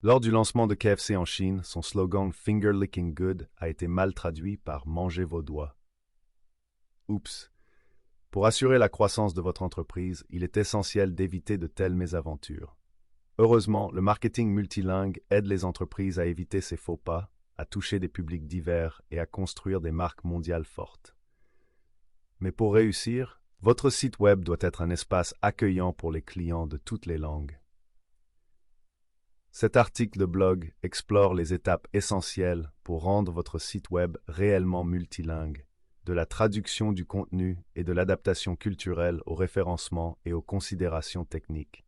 Lors du lancement de KFC en Chine, son slogan Finger Licking Good a été mal traduit par Mangez vos doigts. Oups. Pour assurer la croissance de votre entreprise, il est essentiel d'éviter de telles mésaventures. Heureusement, le marketing multilingue aide les entreprises à éviter ces faux pas, à toucher des publics divers et à construire des marques mondiales fortes. Mais pour réussir, votre site web doit être un espace accueillant pour les clients de toutes les langues. Cet article de blog explore les étapes essentielles pour rendre votre site web réellement multilingue, de la traduction du contenu et de l'adaptation culturelle au référencement et aux considérations techniques.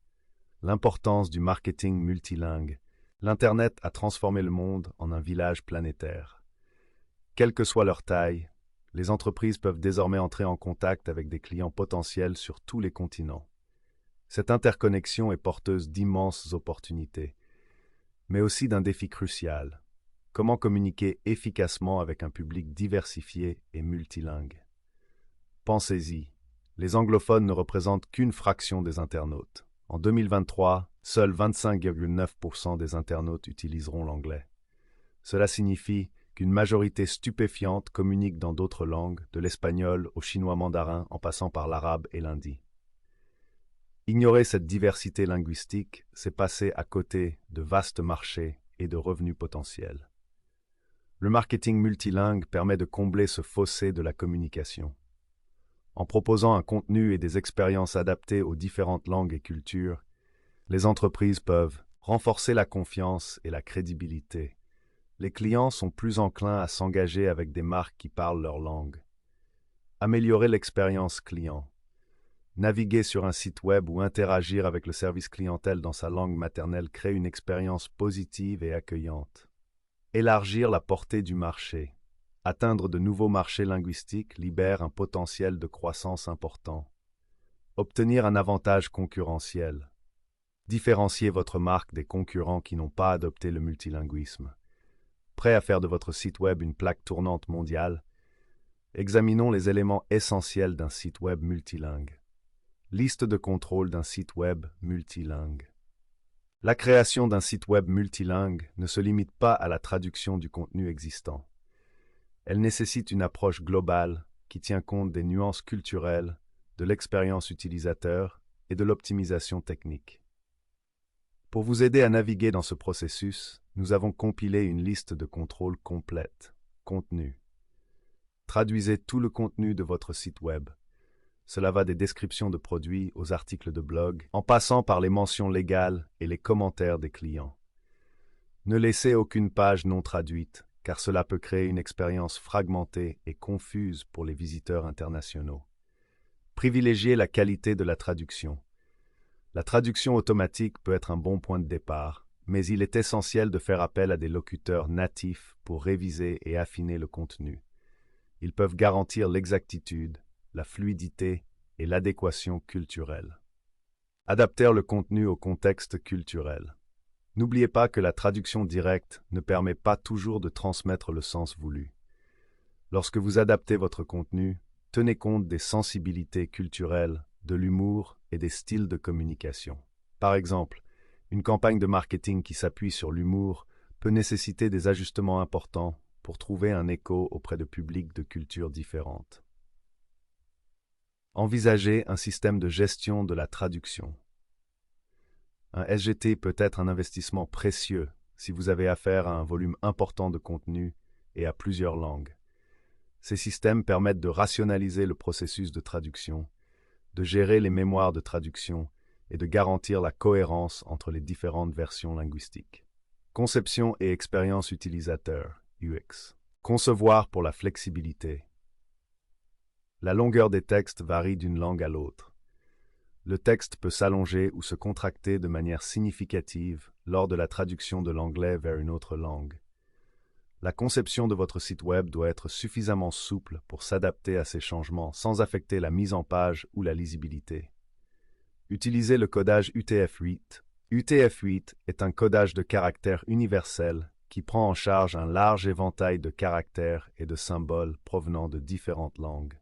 L'importance du marketing multilingue. L'Internet a transformé le monde en un village planétaire. Quelle que soit leur taille, les entreprises peuvent désormais entrer en contact avec des clients potentiels sur tous les continents. Cette interconnexion est porteuse d'immenses opportunités, mais aussi d'un défi crucial. Comment communiquer efficacement avec un public diversifié et multilingue? Pensez-y, les anglophones ne représentent qu'une fraction des internautes. En 2023, seuls 25,9% des internautes utiliseront l'anglais. Cela signifie qu'une majorité stupéfiante communique dans d'autres langues, de l'espagnol au chinois mandarin en passant par l'arabe et l'hindi. Ignorer cette diversité linguistique, c'est passer à côté de vastes marchés et de revenus potentiels. Le marketing multilingue permet de combler ce fossé de la communication. En proposant un contenu et des expériences adaptées aux différentes langues et cultures, les entreprises peuvent renforcer la confiance et la crédibilité. Les clients sont plus enclins à s'engager avec des marques qui parlent leur langue. Améliorer l'expérience client. Naviguer sur un site web ou interagir avec le service clientèle dans sa langue maternelle crée une expérience positive et accueillante. Élargir la portée du marché. Atteindre de nouveaux marchés linguistiques libère un potentiel de croissance important. Obtenir un avantage concurrentiel. Différencier votre marque des concurrents qui n'ont pas adopté le multilinguisme. Prêt à faire de votre site web une plaque tournante mondiale? Examinons les éléments essentiels d'un site web multilingue. Liste de contrôle d'un site web multilingue. La création d'un site web multilingue ne se limite pas à la traduction du contenu existant. Elle nécessite une approche globale qui tient compte des nuances culturelles, de l'expérience utilisateur et de l'optimisation technique. Pour vous aider à naviguer dans ce processus, nous avons compilé une liste de contrôles complète. Contenu. Traduisez tout le contenu de votre site web. Cela va des descriptions de produits aux articles de blog, en passant par les mentions légales et les commentaires des clients. Ne laissez aucune page non traduite, car cela peut créer une expérience fragmentée et confuse pour les visiteurs internationaux. Privilégiez la qualité de la traduction. La traduction automatique peut être un bon point de départ, mais il est essentiel de faire appel à des locuteurs natifs pour réviser et affiner le contenu. Ils peuvent garantir l'exactitude, la fluidité et l'adéquation culturelle. Adapter le contenu au contexte culturel. N'oubliez pas que la traduction directe ne permet pas toujours de transmettre le sens voulu. Lorsque vous adaptez votre contenu, tenez compte des sensibilités culturelles, de l'humour et des styles de communication. Par exemple, une campagne de marketing qui s'appuie sur l'humour peut nécessiter des ajustements importants pour trouver un écho auprès de publics de cultures différentes. Envisagez un système de gestion de la traduction. Un SGT peut être un investissement précieux si vous avez affaire à un volume important de contenu et à plusieurs langues. Ces systèmes permettent de rationaliser le processus de traduction, de gérer les mémoires de traduction et de garantir la cohérence entre les différentes versions linguistiques. Conception et expérience utilisateur, UX. Concevoir pour la flexibilité. La longueur des textes varie d'une langue à l'autre. Le texte peut s'allonger ou se contracter de manière significative lors de la traduction de l'anglais vers une autre langue. La conception de votre site web doit être suffisamment souple pour s'adapter à ces changements sans affecter la mise en page ou la lisibilité. Utilisez le codage UTF-8. UTF-8 est un codage de caractères universel qui prend en charge un large éventail de caractères et de symboles provenant de différentes langues.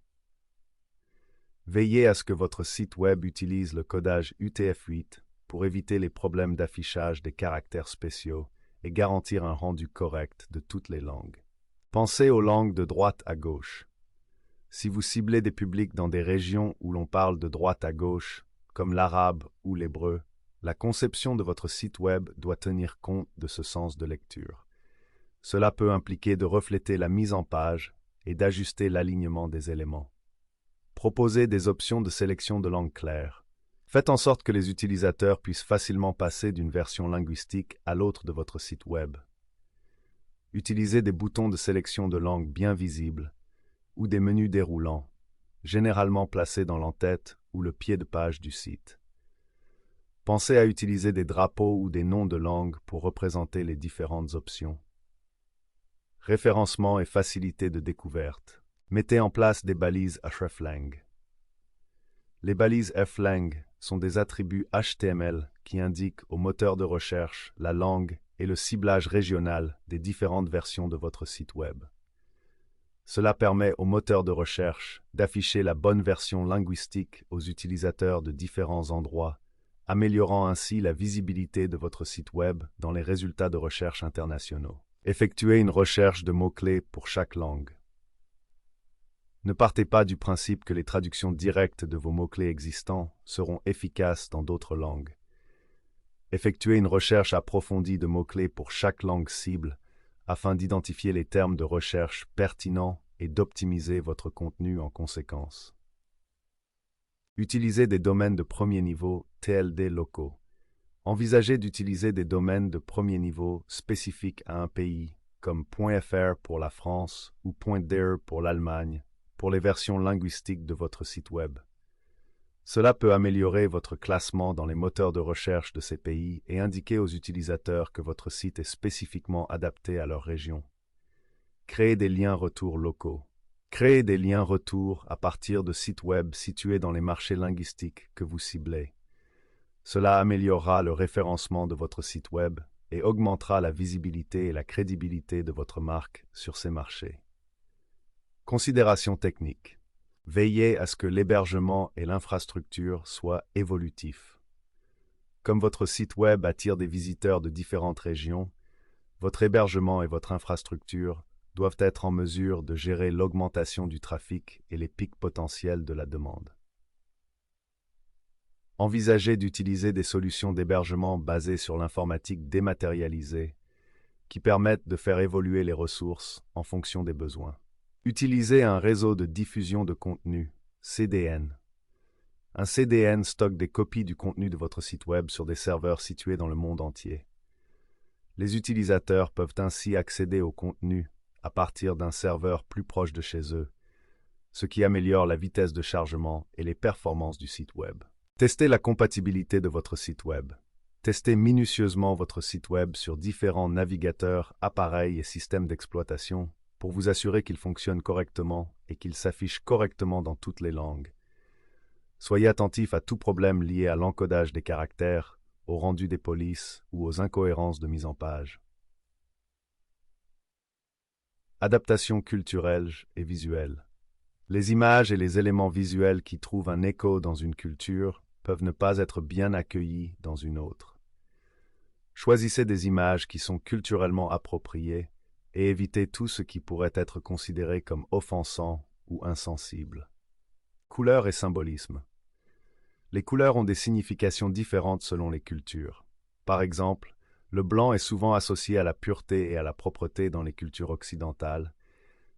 Veillez à ce que votre site web utilise le codage UTF-8 pour éviter les problèmes d'affichage des caractères spéciaux et garantir un rendu correct de toutes les langues. Pensez aux langues de droite à gauche. Si vous ciblez des publics dans des régions où l'on parle de droite à gauche, comme l'arabe ou l'hébreu, la conception de votre site web doit tenir compte de ce sens de lecture. Cela peut impliquer de refléter la mise en page et d'ajuster l'alignement des éléments. Proposez des options de sélection de langue claire. Faites en sorte que les utilisateurs puissent facilement passer d'une version linguistique à l'autre de votre site web. Utilisez des boutons de sélection de langue bien visibles ou des menus déroulants, généralement placés dans l'entête ou le pied de page du site. Pensez à utiliser des drapeaux ou des noms de langue pour représenter les différentes options. Référencement et facilité de découverte. Mettez en place des balises hreflang. Les balises hreflang sont des attributs HTML qui indiquent au moteur de recherche la langue et le ciblage régional des différentes versions de votre site web. Cela permet au moteur de recherche d'afficher la bonne version linguistique aux utilisateurs de différents endroits, améliorant ainsi la visibilité de votre site web dans les résultats de recherche internationaux. Effectuez une recherche de mots-clés pour chaque langue. Ne partez pas du principe que les traductions directes de vos mots-clés existants seront efficaces dans d'autres langues. Effectuez une recherche approfondie de mots-clés pour chaque langue cible afin d'identifier les termes de recherche pertinents et d'optimiser votre contenu en conséquence. Utilisez des domaines de premier niveau TLD locaux. Envisagez d'utiliser des domaines de premier niveau spécifiques à un pays, comme .fr pour la France ou .de pour l'Allemagne, pour les versions linguistiques de votre site web. Cela peut améliorer votre classement dans les moteurs de recherche de ces pays et indiquer aux utilisateurs que votre site est spécifiquement adapté à leur région. Créez des liens retours locaux. Créez des liens retours à partir de sites web situés dans les marchés linguistiques que vous ciblez. Cela améliorera le référencement de votre site web et augmentera la visibilité et la crédibilité de votre marque sur ces marchés. Considérations techniques. Veillez à ce que l'hébergement et l'infrastructure soient évolutifs. Comme votre site web attire des visiteurs de différentes régions, votre hébergement et votre infrastructure doivent être en mesure de gérer l'augmentation du trafic et les pics potentiels de la demande. Envisagez d'utiliser des solutions d'hébergement basées sur l'informatique dématérialisée qui permettent de faire évoluer les ressources en fonction des besoins. Utilisez un réseau de diffusion de contenu, CDN. Un CDN stocke des copies du contenu de votre site web sur des serveurs situés dans le monde entier. Les utilisateurs peuvent ainsi accéder au contenu à partir d'un serveur plus proche de chez eux, ce qui améliore la vitesse de chargement et les performances du site web. Testez la compatibilité de votre site web. Testez minutieusement votre site web sur différents navigateurs, appareils et systèmes d'exploitation pour vous assurer qu'il fonctionne correctement et qu'il s'affiche correctement dans toutes les langues. Soyez attentif à tout problème lié à l'encodage des caractères, au rendu des polices ou aux incohérences de mise en page. Adaptation culturelle et visuelle. Les images et les éléments visuels qui trouvent un écho dans une culture peuvent ne pas être bien accueillis dans une autre. Choisissez des images qui sont culturellement appropriées et évitez tout ce qui pourrait être considéré comme offensant ou insensible. Couleurs et symbolisme. Les couleurs ont des significations différentes selon les cultures. Par exemple, le blanc est souvent associé à la pureté et à la propreté dans les cultures occidentales,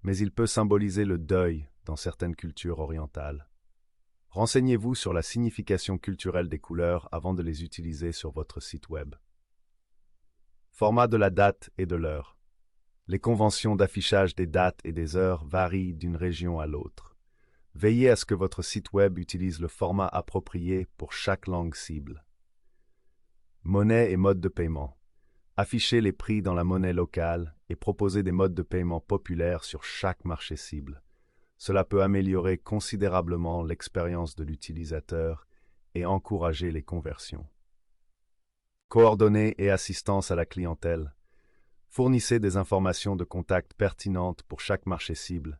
mais il peut symboliser le deuil dans certaines cultures orientales. Renseignez-vous sur la signification culturelle des couleurs avant de les utiliser sur votre site web. Format de la date et de l'heure. Les conventions d'affichage des dates et des heures varient d'une région à l'autre. Veillez à ce que votre site web utilise le format approprié pour chaque langue cible. Monnaie et mode de paiement. Affichez les prix dans la monnaie locale et proposez des modes de paiement populaires sur chaque marché cible. Cela peut améliorer considérablement l'expérience de l'utilisateur et encourager les conversions. Coordonnées et assistance à la clientèle. Fournissez des informations de contact pertinentes pour chaque marché cible,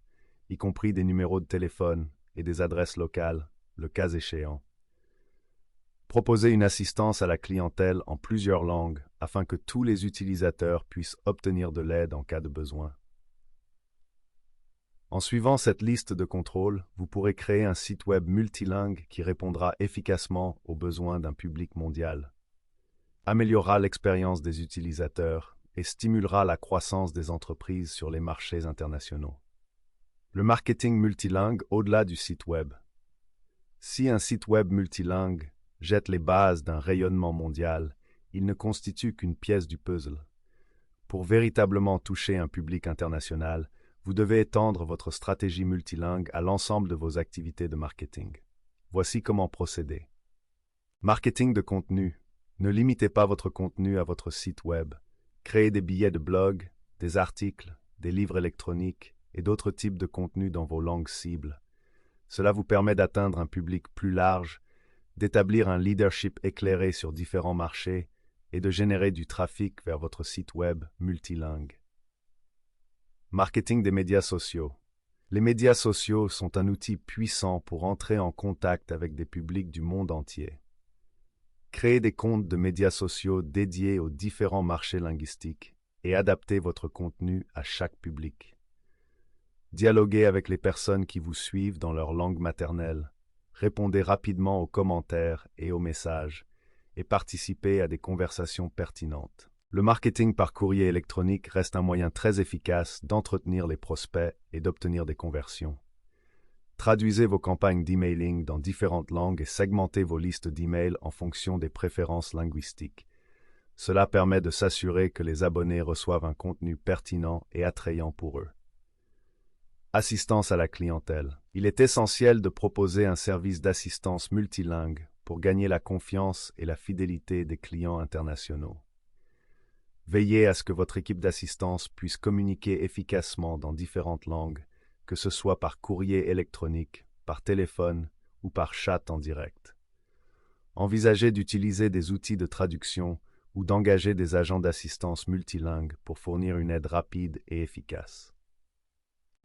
y compris des numéros de téléphone et des adresses locales, le cas échéant. Proposez une assistance à la clientèle en plusieurs langues afin que tous les utilisateurs puissent obtenir de l'aide en cas de besoin. En suivant cette liste de contrôles, vous pourrez créer un site web multilingue qui répondra efficacement aux besoins d'un public mondial, améliorera l'expérience des utilisateurs et stimulera la croissance des entreprises sur les marchés internationaux. Le marketing multilingue au-delà du site web. Si un site web multilingue jette les bases d'un rayonnement mondial, il ne constitue qu'une pièce du puzzle. Pour véritablement toucher un public international, vous devez étendre votre stratégie multilingue à l'ensemble de vos activités de marketing. Voici comment procéder. Marketing de contenu. Ne limitez pas votre contenu à votre site web. Créez des billets de blog, des articles, des livres électroniques et d'autres types de contenus dans vos langues cibles. Cela vous permet d'atteindre un public plus large, d'établir un leadership éclairé sur différents marchés et de générer du trafic vers votre site web multilingue. Marketing des médias sociaux. Les médias sociaux sont un outil puissant pour entrer en contact avec des publics du monde entier. Créez des comptes de médias sociaux dédiés aux différents marchés linguistiques et adaptez votre contenu à chaque public. Dialoguez avec les personnes qui vous suivent dans leur langue maternelle, répondez rapidement aux commentaires et aux messages, et participez à des conversations pertinentes. Le marketing par courrier électronique reste un moyen très efficace d'entretenir les prospects et d'obtenir des conversions. Traduisez vos campagnes d'emailing dans différentes langues et segmentez vos listes d'emails en fonction des préférences linguistiques. Cela permet de s'assurer que les abonnés reçoivent un contenu pertinent et attrayant pour eux. Assistance à la clientèle. Il est essentiel de proposer un service d'assistance multilingue pour gagner la confiance et la fidélité des clients internationaux. Veillez à ce que votre équipe d'assistance puisse communiquer efficacement dans différentes langues, que ce soit par courrier électronique, par téléphone ou par chat en direct. Envisagez d'utiliser des outils de traduction ou d'engager des agents d'assistance multilingue pour fournir une aide rapide et efficace.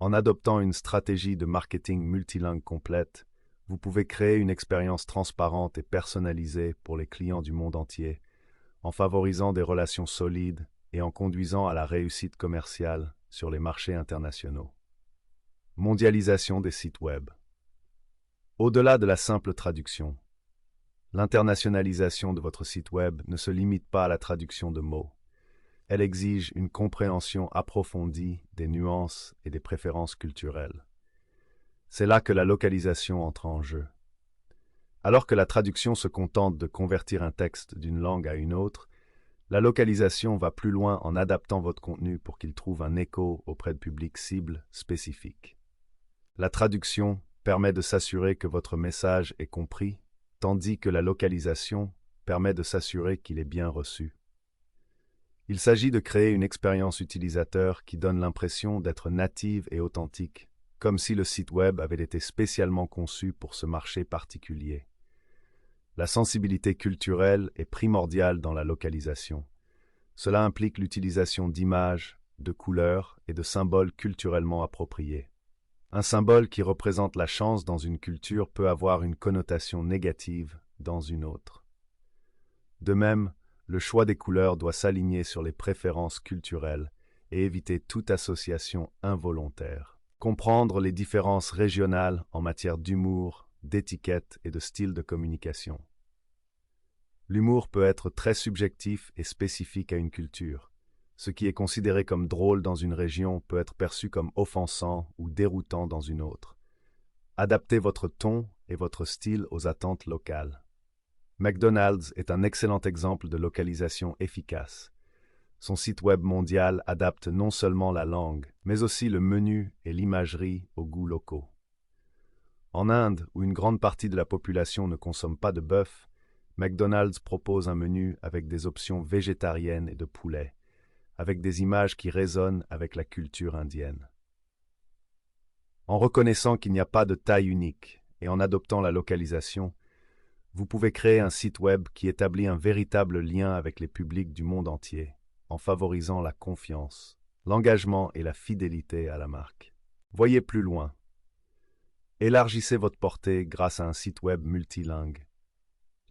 En adoptant une stratégie de marketing multilingue complète, vous pouvez créer une expérience transparente et personnalisée pour les clients du monde entier, en favorisant des relations solides et en conduisant à la réussite commerciale sur les marchés internationaux. Mondialisation des sites web. Au-delà de la simple traduction, l'internationalisation de votre site web ne se limite pas à la traduction de mots. Elle exige une compréhension approfondie des nuances et des préférences culturelles. C'est là que la localisation entre en jeu. Alors que la traduction se contente de convertir un texte d'une langue à une autre, la localisation va plus loin en adaptant votre contenu pour qu'il trouve un écho auprès de publics cibles spécifiques. La traduction permet de s'assurer que votre message est compris, tandis que la localisation permet de s'assurer qu'il est bien reçu. Il s'agit de créer une expérience utilisateur qui donne l'impression d'être native et authentique, comme si le site web avait été spécialement conçu pour ce marché particulier. La sensibilité culturelle est primordiale dans la localisation. Cela implique l'utilisation d'images, de couleurs et de symboles culturellement appropriés. Un symbole qui représente la chance dans une culture peut avoir une connotation négative dans une autre. De même, le choix des couleurs doit s'aligner sur les préférences culturelles et éviter toute association involontaire. Comprendre les différences régionales en matière d'humour, d'étiquette et de style de communication. L'humour peut être très subjectif et spécifique à une culture. Ce qui est considéré comme drôle dans une région peut être perçu comme offensant ou déroutant dans une autre. Adaptez votre ton et votre style aux attentes locales. McDonald's est un excellent exemple de localisation efficace. Son site web mondial adapte non seulement la langue, mais aussi le menu et l'imagerie aux goûts locaux. En Inde, où une grande partie de la population ne consomme pas de bœuf, McDonald's propose un menu avec des options végétariennes et de poulet, avec des images qui résonnent avec la culture indienne. En reconnaissant qu'il n'y a pas de taille unique et en adoptant la localisation, vous pouvez créer un site web qui établit un véritable lien avec les publics du monde entier, en favorisant la confiance, l'engagement et la fidélité à la marque. Voyez plus loin. Élargissez votre portée grâce à un site web multilingue.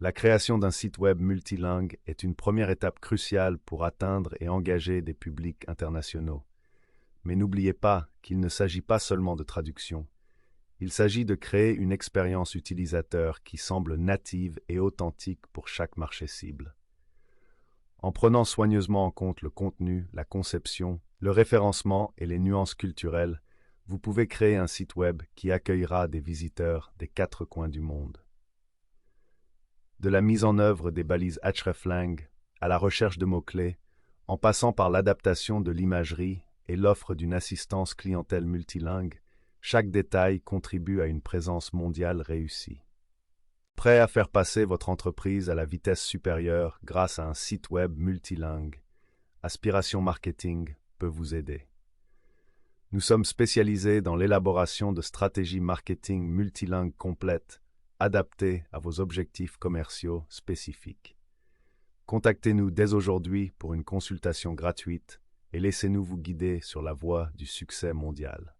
La création d'un site web multilingue est une première étape cruciale pour atteindre et engager des publics internationaux. Mais n'oubliez pas qu'il ne s'agit pas seulement de traduction. Il s'agit de créer une expérience utilisateur qui semble native et authentique pour chaque marché cible. En prenant soigneusement en compte le contenu, la conception, le référencement et les nuances culturelles, vous pouvez créer un site web qui accueillera des visiteurs des 4 coins du monde. De la mise en œuvre des balises hreflang à la recherche de mots-clés, en passant par l'adaptation de l'imagerie et l'offre d'une assistance clientèle multilingue, chaque détail contribue à une présence mondiale réussie. Prêt à faire passer votre entreprise à la vitesse supérieure grâce à un site web multilingue, Aspiration Marketing peut vous aider. Nous sommes spécialisés dans l'élaboration de stratégies marketing multilingues complètes, adaptées à vos objectifs commerciaux spécifiques. Contactez-nous dès aujourd'hui pour une consultation gratuite et laissez-nous vous guider sur la voie du succès mondial.